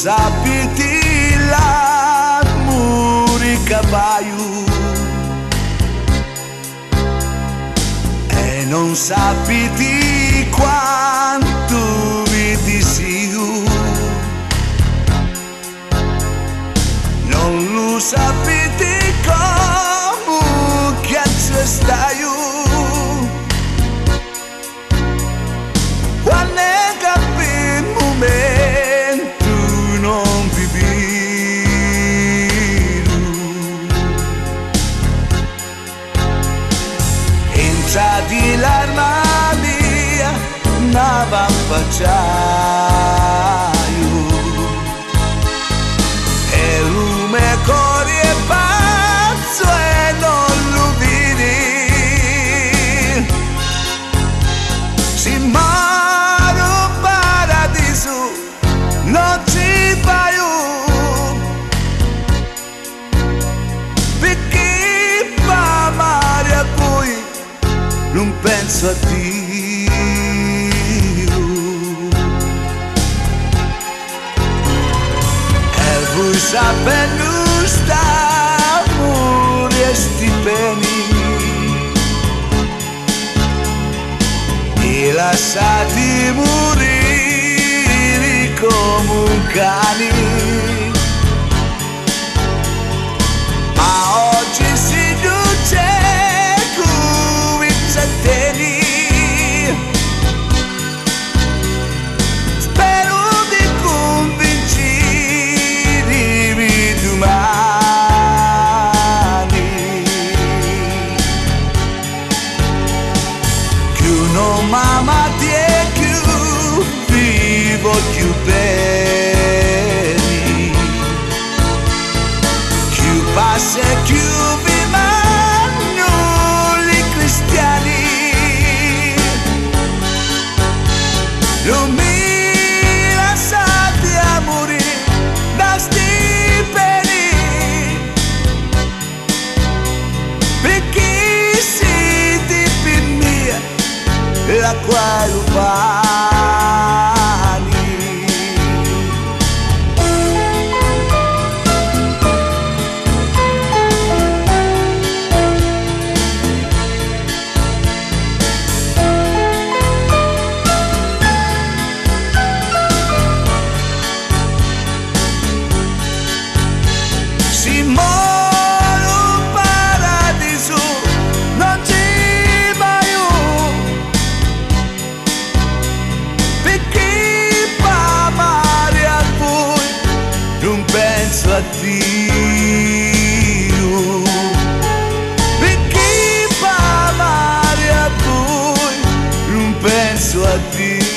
sapiti l'amore che paio e non sapiti quanto vi disio, non lo sapiti come che stai quando è capito momento non viviru entra di l'armadia nava facciaio e lume cori e pazzo e non lo vidi si maro paradiso non ci vai perché fa mare a cui non penso a Dio e voi sapendo sta amore e sti peni e lasciati morire come un cane, ma oggi si dice cominciateli, spero di convincermi domani che non m'amati e più vivo più bene, più passa e più vi mangiano i cristiani, non mi lasciate a morire da sti peni, perché siete per mia la quale pani. Si moro paradiso non ci vai perché fa mare a voi non penso a Dio, perché fa mare a voi non penso a Dio.